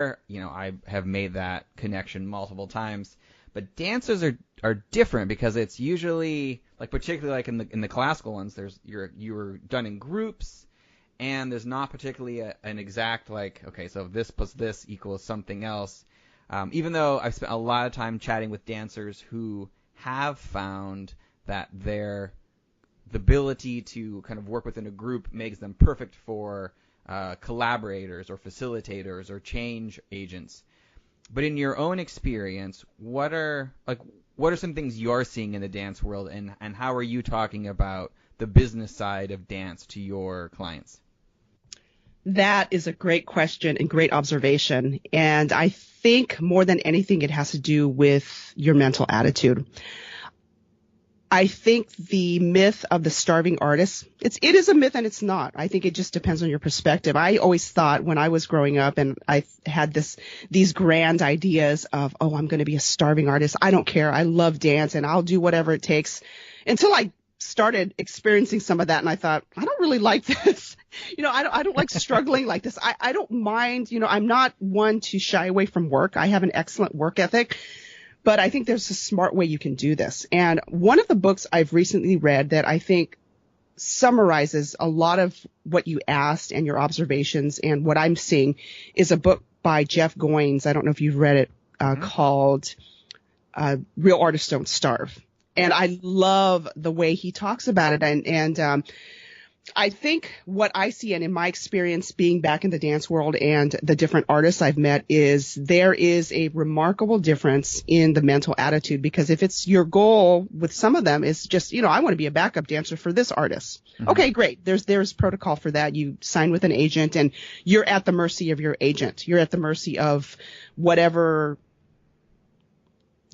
I have made that connection multiple times. But dancers are different because it's usually like particularly like in the classical ones, you're done in groups, and there's not particularly an exact like, okay, so this plus this equals something else. Even though I've spent a lot of time chatting with dancers who have found that the ability to kind of work within a group makes them perfect for collaborators or facilitators or change agents. But in your own experience, what are some things you're seeing in the dance world, and how are you talking about the business side of dance to your clients? That is a great question and great observation. And I think more than anything, it has to do with your mental attitude. I think the myth of the starving artist, it is a myth and it's not. I think it just depends on your perspective. I always thought when I was growing up and I had these grand ideas of, oh, I'm going to be a starving artist. I don't care. I love dance and I'll do whatever it takes, until I started experiencing some of that. And I thought, I don't really like this. I don't like struggling like this. I don't mind, I'm not one to shy away from work. I have an excellent work ethic. But I think there's a smart way you can do this. And one of the books I've recently read that I think summarizes a lot of what you asked and your observations and what I'm seeing is a book by Jeff Goins. I don't know if you've read it, called Real Artists Don't Starve. And I love the way he talks about it. And I think what I see, and in my experience being back in the dance world and the different artists I've met, is there is a remarkable difference in the mental attitude. Because if it's your goal with some of them is just, I want to be a backup dancer for this artist. Mm-hmm. Okay, great. There's protocol for that. You sign with an agent and you're at the mercy of your agent. You're at the mercy of whatever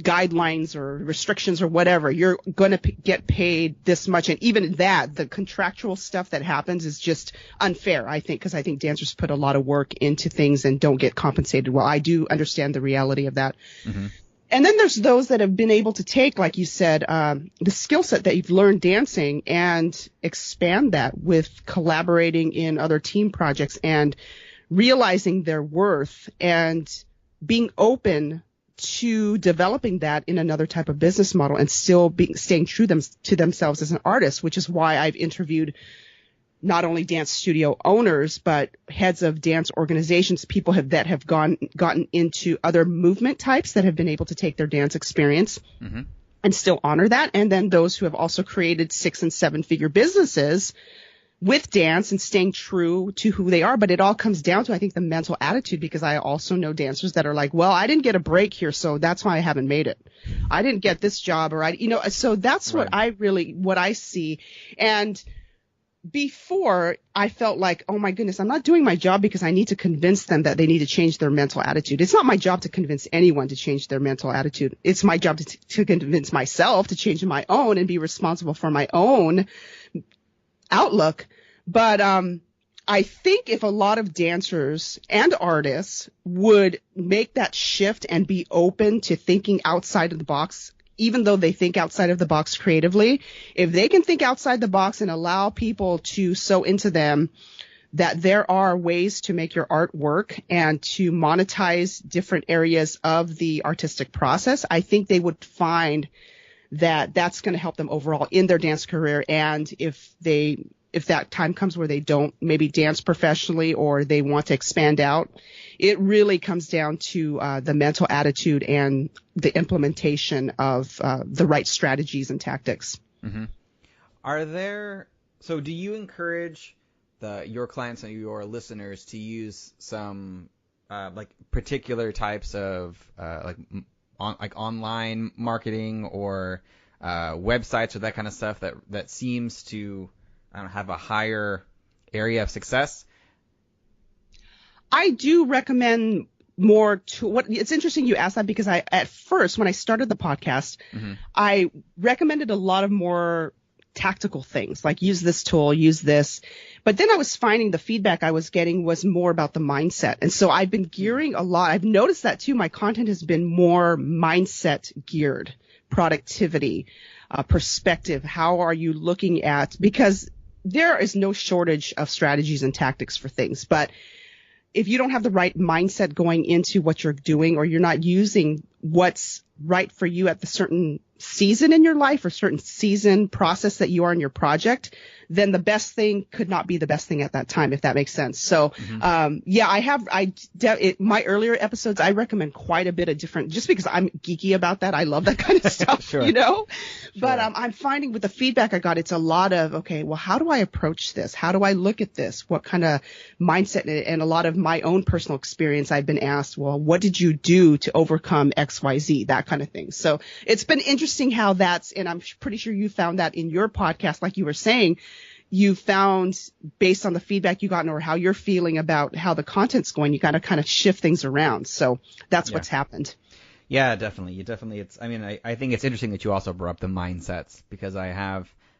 guidelines or restrictions or whatever. You're going to get paid this much. And even that, the contractual stuff that happens is just unfair, I think, because I think dancers put a lot of work into things and don't get compensated well. I do understand the reality of that. Mm-hmm. And then there's those that have been able to take, like you said, the skill set that you've learned dancing and expand that with collaborating in other team projects and realizing their worth and being open to developing that in another type of business model and still staying true to themselves as an artist, which is why I've interviewed not only dance studio owners, but heads of dance organizations, people that have gotten into other movement types that have been able to take their dance experience mm-hmm. and still honor that. And then those who have also created 6- and 7-figure businesses with dance and staying true to who they are. But it all comes down to, I think, the mental attitude, because I also know dancers that are like, well, I didn't get a break here, so that's why I haven't made it. I didn't get this job, or so that's right. what I see. And before, I felt like, oh my goodness, I'm not doing my job because I need to convince them that they need to change their mental attitude. It's not my job to convince anyone to change their mental attitude. It's my job to convince myself to change my own and be responsible for my own outlook. But I think if a lot of dancers and artists would make that shift and be open to thinking outside of the box, even though they think outside of the box creatively, if they can think outside the box and allow people to sow into them that there are ways to make your art work and to monetize different areas of the artistic process, I think they would find that that's going to help them overall in their dance career. And if that time comes where they don't maybe dance professionally or they want to expand out, it really comes down to the mental attitude and the implementation of the right strategies and tactics. Mm-hmm. So do you encourage your clients and your listeners to use some particular types of online marketing or websites or that kind of stuff that seems to have a higher area of success? I do recommend more to it's interesting you asked that, because at first when I started the podcast, mm-hmm. I recommended a lot of more tactical things like use this tool, use this. But then I was finding the feedback I was getting was more about the mindset. And so I've been gearing a lot. I've noticed that too. My content has been more mindset geared, productivity, perspective. How are you looking at, because there is no shortage of strategies and tactics for things, but if you don't have the right mindset going into what you're doing, or you're not using what's right for you at the certain season in your life or certain season process that you are in your project, then the best thing could not be the best thing at that time, if that makes sense. So, my earlier episodes, I recommend quite a bit of different, just because I'm geeky about that. I love that kind of stuff, Sure. Sure. But I'm finding with the feedback I got, it's a lot of, okay, well, how do I approach this? How do I look at this? What kind of mindset? And a lot of my own personal experience, I've been asked, well, what did you do to overcome XYZ, that kind of thing. So it's been interesting how that's, and I'm pretty sure you found that in your podcast, like you were saying, you found based on the feedback you gotten or how you're feeling about how the content's going, you got to kind of shift things around. So that's what's happened. Yeah, definitely. I think it's interesting that you also brought up the mindsets, because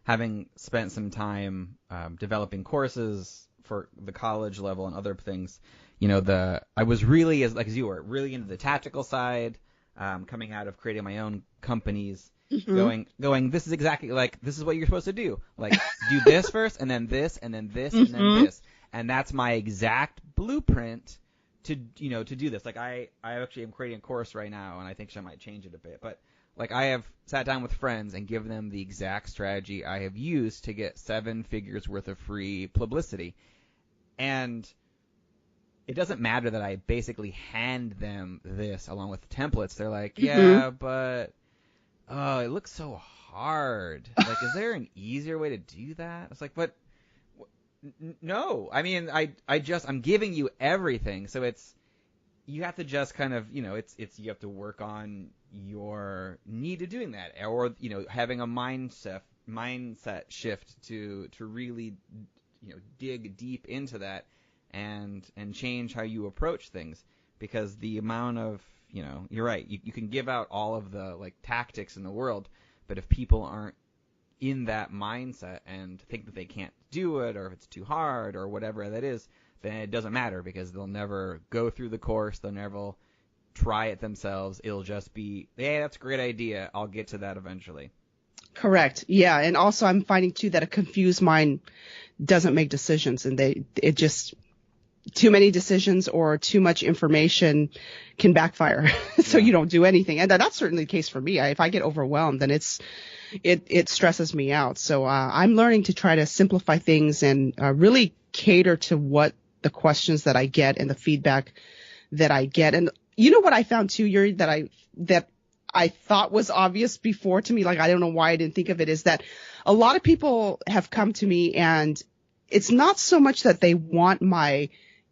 having spent some time developing courses for the college level and other things, I was really, as you were, really into the tactical side, coming out of creating my own companies. Going, this is exactly this is what you're supposed to do. Do this first, and then this, and then this, and then this. And that's my exact blueprint to do this. I actually am creating a course right now, and I think I might change it a bit. But I have sat down with friends and given them the exact strategy I have used to get 7 figures worth of free publicity. And it doesn't matter that I basically hand them this along with templates. They're like, yeah, but oh, it looks so hard. Is there an easier way to do that? It's like, but no. I mean, I'm giving you everything. So you have to just kind of, you have to work on your need of doing that, or, having a mindset shift to really, dig deep into that and change how you approach things, because the amount of, you're right. You can give out all of the tactics in the world, but if people aren't in that mindset and think that they can't do it, or if it's too hard or whatever that is, then it doesn't matter, because they'll never go through the course. They'll never try it themselves. It'll just be, hey, that's a great idea. I'll get to that eventually. Correct. Yeah. And also I'm finding too that a confused mind doesn't make decisions, and it just, too many decisions or too much information can backfire. So you don't do anything. And that's certainly the case for me. If I get overwhelmed, then it stresses me out. So I'm learning to try to simplify things and really cater to what the questions that I get and the feedback that I get. And you know what I found too, Yuri, that I thought was obvious before to me, I don't know why I didn't think of it, is that a lot of people have come to me, and it's not so much that they want my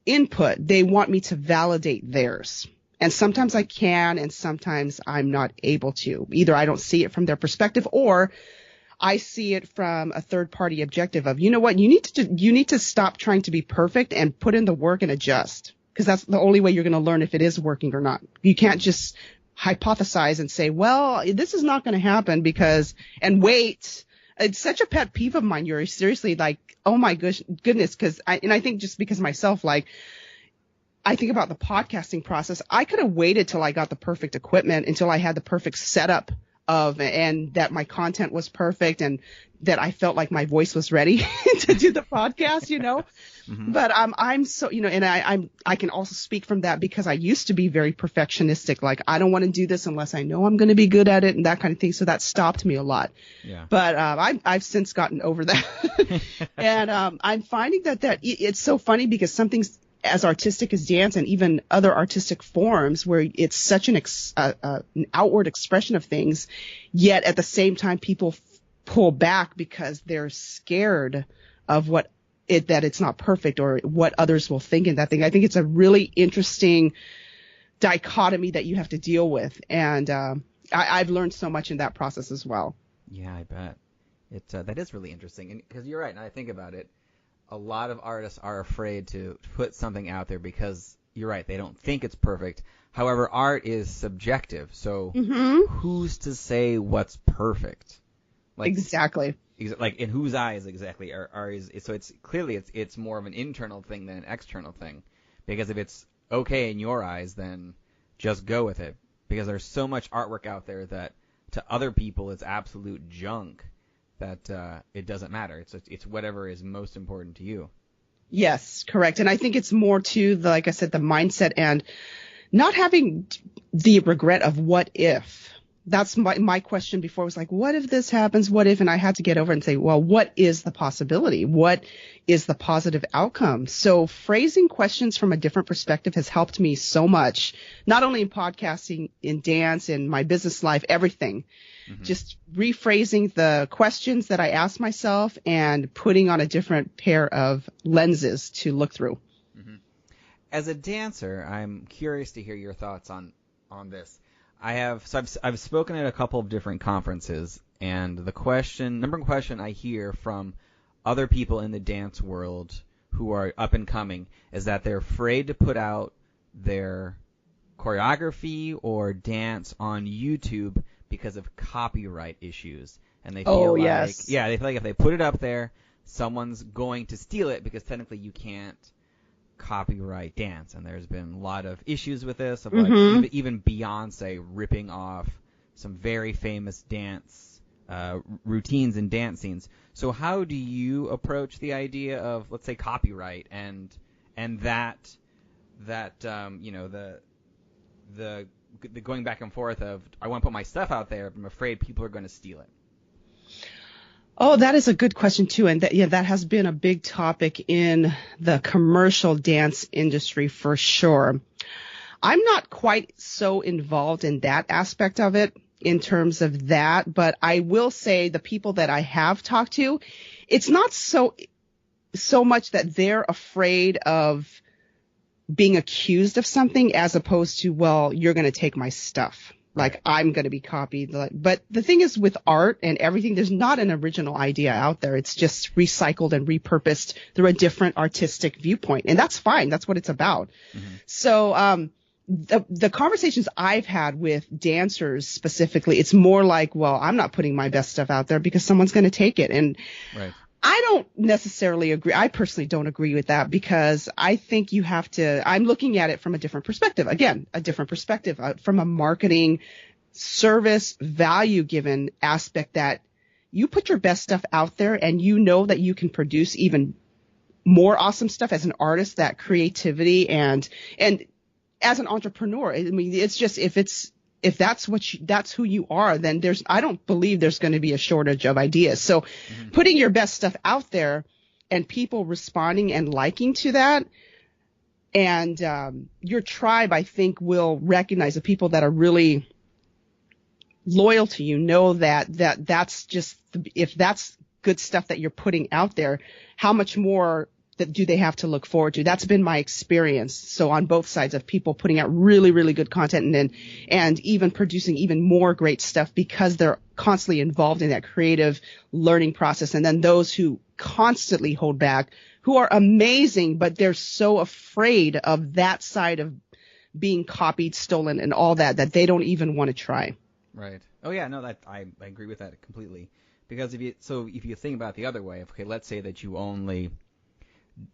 input, they want me to validate theirs. And sometimes I can, and sometimes I'm not able to. Either I don't see it from their perspective, or I see it from a third party objective of, you know what, you need to stop trying to be perfect and put in the work and adjust, because that's the only way you're going to learn if it is working or not. You can't just hypothesize and say, well, this is not going to happen and wait. It's such a pet peeve of mine, Yuri. Seriously, oh my goodness, because I think just because myself, I think about the podcasting process, I could have waited till I got the perfect equipment, until I had the perfect setup and that my content was perfect, and that I felt like my voice was ready to do the podcast, But I'm so, and I can also speak from that, because I used to be very perfectionistic. I don't want to do this unless I know I'm going to be good at it, and that kind of thing. So that stopped me a lot. Yeah. But I've since gotten over that. And I'm finding that it's so funny, because something's as artistic as dance, and even other artistic forms, where it's such an outward expression of things, yet at the same time people pull back because they're scared of that it's not perfect, or what others will think in that thing. I think it's a really interesting dichotomy that you have to deal with, and I've learned so much in that process as well. Yeah, I bet. That is really interesting, and because you're right, and I think about it, a lot of artists are afraid to put something out there because, you're right, they don't think it's perfect. However, art is subjective, so who's to say what's perfect? Exactly. In whose eyes exactly so it's clearly it's more of an internal thing than an external thing, because if it's okay in your eyes, then just go with it, because there's so much artwork out there that to other people it's absolute junk, that it doesn't matter. It's whatever is most important to you. Yes, correct. And I think it's more to the, like I said, the mindset and not having the regret of what if. That's my question before was like, what if this happens? What if? And I had to get over and say, well, what is the possibility? What is the positive outcome? So phrasing questions from a different perspective has helped me so much, not only in podcasting, in dance, in my business life, everything. Mm-hmm. Just rephrasing the questions that I ask myself and putting on a different pair of lenses to look through. Mm-hmm. As a dancer, I'm curious to hear your thoughts on this. I've spoken at a couple of different conferences, and number one question I hear from other people in the dance world who are up and coming is that they're afraid to put out their choreography or dance on YouTube because of copyright issues. And they feel they feel like if they put it up there, someone's going to steal it because technically you can't copyright dance, and there's been a lot of issues with this of like even Beyonce ripping off some very famous dance routines and dance scenes. So how do you approach the idea of, let's say, copyright and that the going back and forth of, I want to put my stuff out there, but I'm afraid people are going to steal it? Oh, that is a good question too. And that has been a big topic in the commercial dance industry for sure. I'm not quite so involved in that aspect of it in terms of that, but I will say the people that I have talked to, it's not so much that they're afraid of being accused of something as opposed to, well, you're going to take my stuff. Like, I'm going to be copied. But the thing is, with art and everything, there's not an original idea out there. It's just recycled and repurposed through a different artistic viewpoint. And that's fine. That's what it's about. Mm-hmm. So the conversations I've had with dancers specifically, it's more like, well, I'm not putting my best stuff out there because someone's going to take it. And I don't necessarily agree. I personally don't agree with that because I think you have to, I'm looking at it from a different perspective. Again, a different perspective from a marketing service value given aspect, that you put your best stuff out there and you know that you can produce even more awesome stuff as an artist, that creativity and as an entrepreneur. I mean, it's just, if that's who you are, then I don't believe there's going to be a shortage of ideas. So putting your best stuff out there and people responding and liking to that, and your tribe, I think, will recognize the people that are really loyal to you, know that's just, if that's good stuff that you're putting out there, how much more that do they have to look forward to? That's been my experience. So on both sides of people putting out really, really good content and even producing even more great stuff because they're constantly involved in that creative learning process. And then those who constantly hold back, who are amazing, but they're so afraid of that side of being copied, stolen, and all that they don't even want to try. Right. Oh yeah, no, I agree with that completely. Because if you think about it the other way, okay, let's say that you only,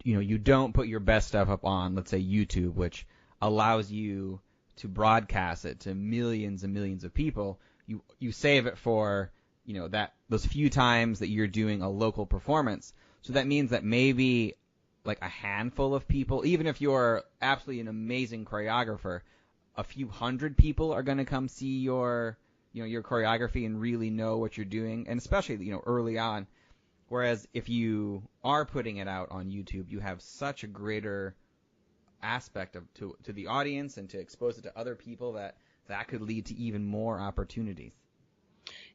you don't put your best stuff up on, let's say, YouTube, which allows you to broadcast it to millions and millions of people. You save it for, those few times that you're doing a local performance. So that means that maybe like a handful of people, even if you're absolutely an amazing choreographer, a few hundred people are going to come see your choreography and really know what you're doing. And especially, early on. Whereas if you are putting it out on YouTube, you have such a greater aspect to the audience and to expose it to other people that could lead to even more opportunities.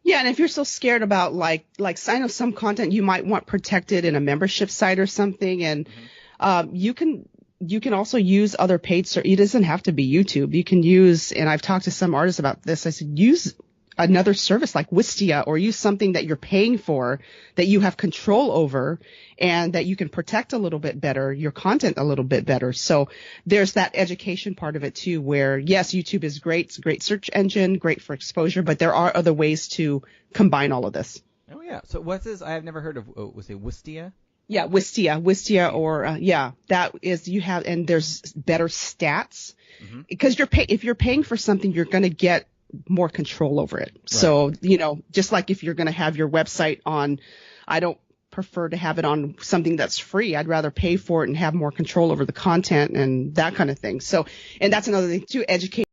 Yeah, and if you're so scared about like I know some content you might want protected in a membership site or something, and you can also use other paid it doesn't have to be YouTube. You can use, and I've talked to some artists about this, I said use another service like Wistia, or use something that you're paying for that you have control over and that you can protect a little bit better, your content a little bit better. So there's that education part of it too, where yes, YouTube is great. It's a great search engine, great for exposure, but there are other ways to combine all of this. Oh yeah. So what's this? I have never heard of, was it Wistia? Yeah, Wistia, or that is, you have, and there's better stats because if you're paying for something, you're going to get more control over it. Right. So, just like if you're going to have your website on, prefer to have it on something that's free. I'd rather pay for it and have more control over the content and that kind of thing. So, and that's another thing too, educate